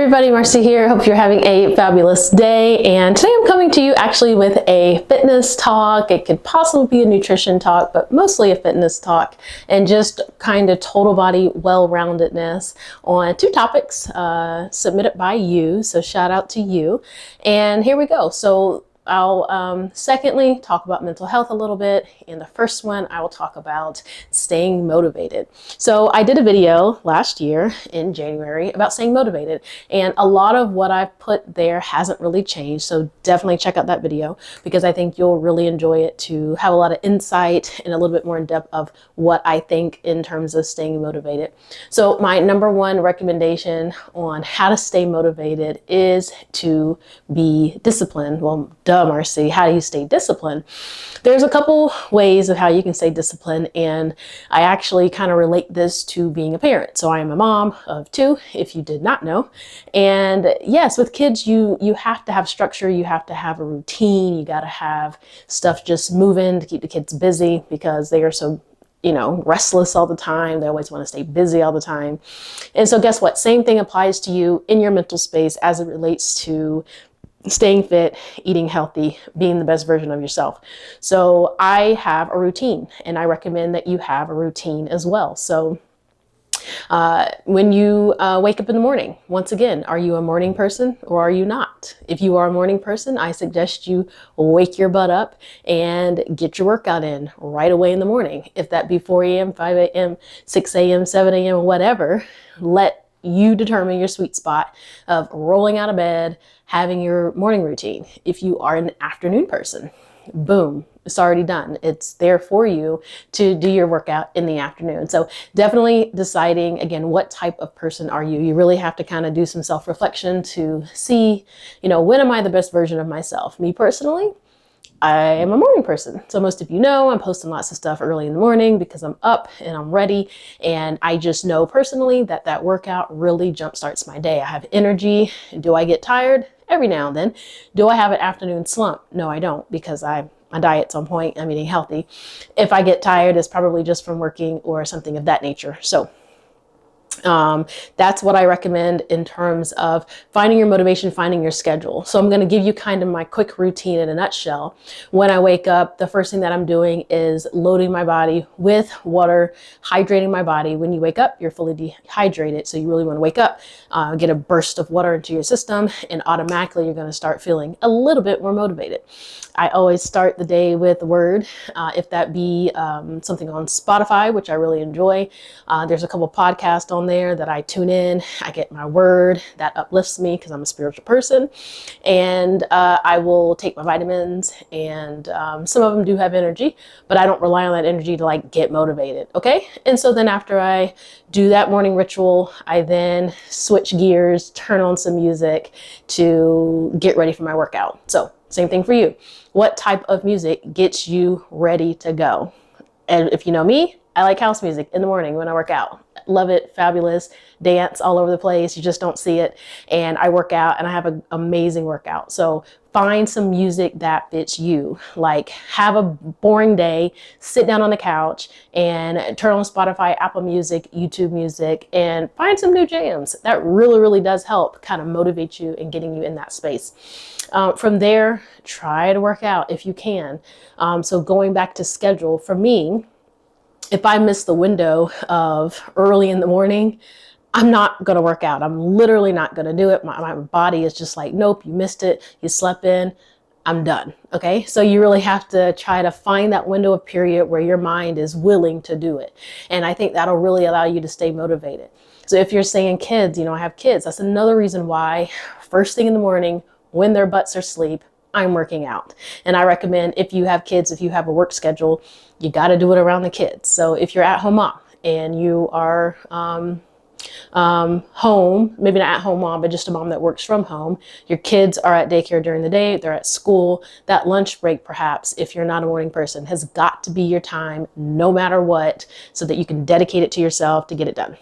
everybody, Marcy here. Hope you're having a fabulous day. And today I'm coming to you actually with a fitness talk. It could possibly be a nutrition talk, but mostly a fitness talk and just kind of total body well-roundedness on two topics submitted by you. So shout out to you. And here we go. So I'll secondly talk about mental health a little bit. In the first one, I will talk about staying motivated. So I did a video last year in January about staying motivated, and a lot of what I've put there hasn't really changed. So definitely check out that video because I think you'll really enjoy it to have a lot of insight and a little bit more in depth of what I think in terms of staying motivated. So my number one recommendation on how to stay motivated is to be disciplined. Well, Marcy, how do you stay disciplined? There's a couple ways of how you can stay disciplined, and I actually kind of relate this to being a parent. So I am a mom of two, if you did not know. And yes, with kids, you have to have structure, you have to have a routine, you got to have stuff just moving to keep the kids busy because they are so restless all the time. They always want to stay busy all the time. And so guess what? Same thing applies to you in your mental space as it relates to staying fit, eating healthy, being the best version of yourself. So I have a routine, and I recommend that you have a routine as well. So when you wake up in the morning, once again, are you a morning person or are you not? If you are a morning person, I suggest you wake your butt up and get your workout in right away in the morning. If that be 4 a.m., 5 a.m., 6 a.m., 7 a.m., whatever, let you determine your sweet spot of rolling out of bed, having your morning routine. If you are an afternoon person, boom, it's already done. It's there for you to do your workout in the afternoon. So definitely deciding, again, what type of person are you? You really have to kind of do some self-reflection to see, when am I the best version of myself? Me personally, I am a morning person. So most of you know I'm posting lots of stuff early in the morning because I'm up and I'm ready. And I just know personally that that workout really jumpstarts my day. I have energy. Do I get tired? Every now and then. Do I have an afternoon slump? No, I don't, because my diet's on point. I'm eating healthy. If I get tired, it's probably just from working or something of that nature. So that's what I recommend in terms of finding your motivation, finding your schedule. So I'm going to give you kind of my quick routine in a nutshell. When I wake up, the first thing that I'm doing is loading my body with water, hydrating my body. When you wake up, you're fully dehydrated. So you really want to wake up, get a burst of water into your system, and automatically you're going to start feeling a little bit more motivated. I always start the day with a word, if that be something on Spotify, which I really enjoy. There's a couple podcasts on there that I tune in. I get my word that uplifts me because I'm a spiritual person, and I will take my vitamins, and some of them do have energy, but I don't rely on that energy to get motivated. Okay. And so then after I do that morning ritual, I then switch gears, turn on some music to get ready for my workout. So same thing for you. What type of music gets you ready to go? And if you know me, I like house music in the morning when I work out. Love it. Fabulous. Dance all over the place. You just don't see it. And I work out and I have an amazing workout. So find some music that fits you. Like, have a boring day, sit down on the couch and turn on Spotify, Apple Music, YouTube Music, and find some new jams. That really, really does help kind of motivate you and getting you in that space. From there, try to work out if you can. So going back to schedule, for me, if I miss the window of early in the morning, I'm not going to work out. I'm literally not going to do it. My body is just like, nope, you missed it. You slept in. I'm done. Okay. So you really have to try to find that window of period where your mind is willing to do it. And I think that'll really allow you to stay motivated. So if you're saying kids, I have kids, that's another reason why first thing in the morning, when their butts are asleep, I'm working out. And I recommend if you have kids, if you have a work schedule, you got to do it around the kids. So if you're at home mom and you are home, maybe not at home mom, but just a mom that works from home, your kids are at daycare during the day, they're at school, that lunch break perhaps, if you're not a morning person, has got to be your time no matter what, so that you can dedicate it to yourself to get it done.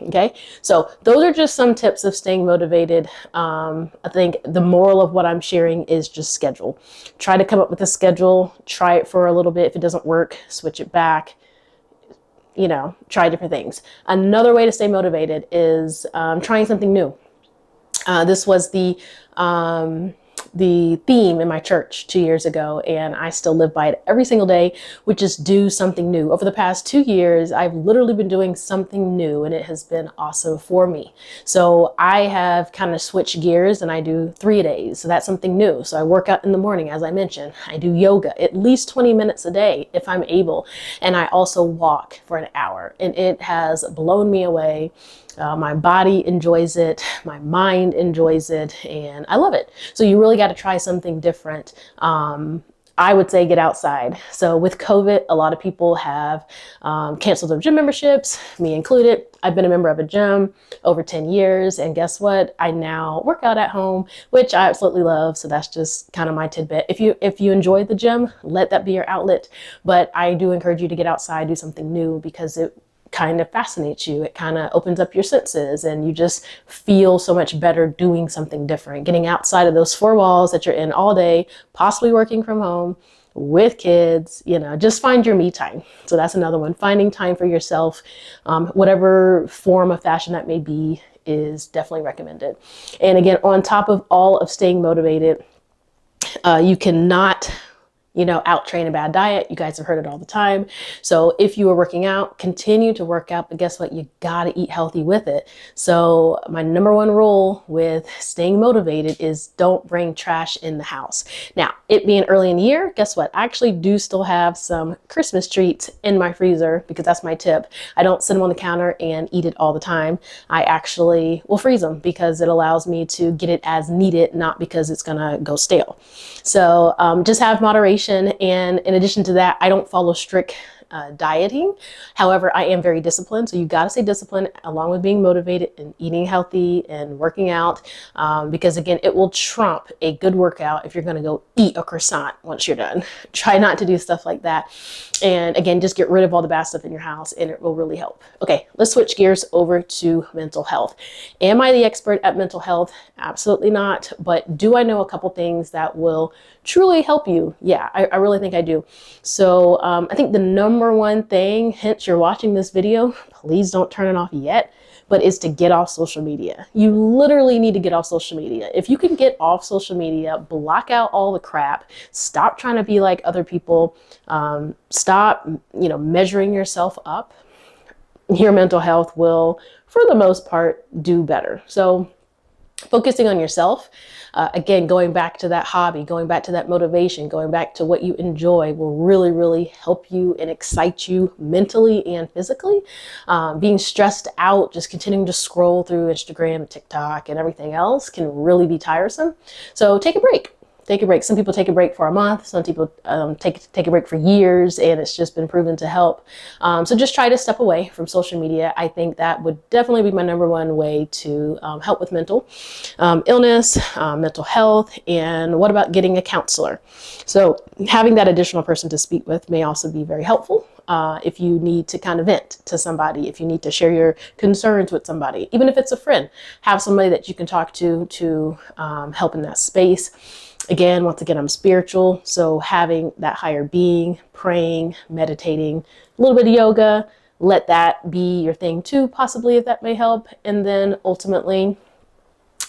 Okay, so those are just some tips of staying motivated. I think the moral of what I'm sharing is just schedule. Try to come up with a schedule, try it for a little bit. If it doesn't work, switch it back. Try different things. Another way to stay motivated is trying something new. This was the theme in my church 2 years ago, and I still live by it every single day, which is do something new. Over the past 2 years, I've literally been doing something new, and it has been awesome for me. So I have kind of switched gears, and I do 3 days. So that's something new. So I work out in the morning, as I mentioned. I do yoga at least 20 minutes a day if I'm able. And I also walk for an hour, and it has blown me away. My body enjoys it, my mind enjoys it, and I love it. So you really got to try something different. I would say get outside. So with COVID, a lot of people have canceled their gym memberships, me included. I've been a member of a gym over 10 years, and guess what? I now work out at home, which I absolutely love. So that's just kind of my tidbit. If you enjoy the gym, let that be your outlet. But I do encourage you to get outside, do something new, because it kind of fascinates you. It kind of opens up your senses, and you just feel so much better doing something different, getting outside of those four walls that you're in all day, possibly working from home with kids. Just find your me time. So that's another one. Finding time for yourself, whatever form of fashion that may be, is definitely recommended. And again, on top of all of staying motivated, you cannot out train a bad diet. You guys have heard it all the time. So if you are working out, continue to work out, but guess what? You got to eat healthy with it. So my number one rule with staying motivated is don't bring trash in the house. Now, it being early in the year, guess what? I actually do still have some Christmas treats in my freezer, because that's my tip. I don't sit them on the counter and eat it all the time. I actually will freeze them, because it allows me to get it as needed, not because it's gonna go stale. So just have moderation. And in addition to that, I don't follow strict dieting. However, I am very disciplined. So you got to stay disciplined along with being motivated and eating healthy and working out. Because again, it will trump a good workout if you're going to go eat a croissant once you're done. Try not to do stuff like that. And again, just get rid of all the bad stuff in your house, and it will really help. Okay, let's switch gears over to mental health. Am I the expert at mental health? Absolutely not. But do I know a couple things that will truly help you? Yeah, I really think I do. So I think the number one thing, hence you're watching this video, please don't turn it off yet, but is to get off social media. You literally need to get off social media. If you can get off social media, block out all the crap, stop trying to be like other people, stop, measuring yourself up, your mental health will, for the most part, do better. So focusing on yourself, again, going back to that hobby, going back to that motivation, going back to what you enjoy will really, really help you and excite you mentally and physically. Being stressed out, just continuing to scroll through Instagram, TikTok, and everything else can really be tiresome. So take a break. Take a break. Some people take a break for a month. Some people take a break for years, and it's just been proven to help. So just try to step away from social media. I think that would definitely be my number one way to help with mental illness, mental health. And what about getting a counselor? So having that additional person to speak with may also be very helpful. If you need to kind of vent to somebody, if you need to share your concerns with somebody, even if it's a friend, have somebody that you can talk to help in that space. Again, once again, I'm spiritual. So having that higher being, praying, meditating, a little bit of yoga, let that be your thing too, possibly, if that may help. And then ultimately,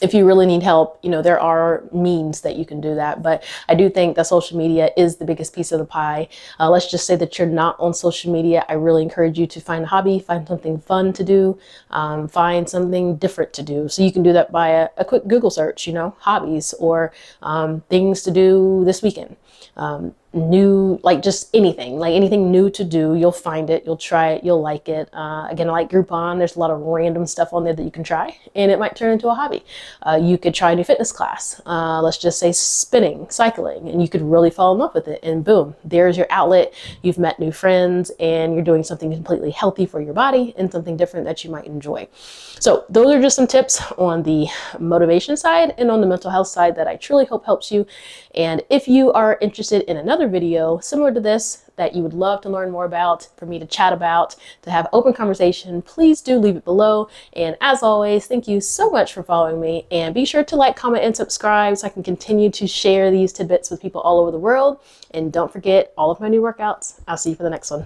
if you really need help, there are means that you can do that. But I do think that social media is the biggest piece of the pie. Let's just say that you're not on social media. I really encourage you to find a hobby, find something fun to do, find something different to do. So you can do that by a quick Google search, hobbies or things to do this weekend. New, just anything new to do. You'll find it, you'll try it, you'll like it. Again, like Groupon, there's a lot of random stuff on there that you can try, and it might turn into a hobby. You could try a new fitness class, let's just say spinning, cycling, and you could really fall in love with it, and boom, there's your outlet. You've met new friends, and you're doing something completely healthy for your body and something different that you might enjoy. So those are just some tips on the motivation side and on the mental health side that I truly hope helps you. And if you are interested in another video similar to this that you would love to learn more about, for me to chat about, to have open conversation, please do leave it below. And as always, thank you so much for following me, and be sure to like, comment, and subscribe so I can continue to share these tidbits with people all over the world. And don't forget all of my new workouts. I'll see you for the next one.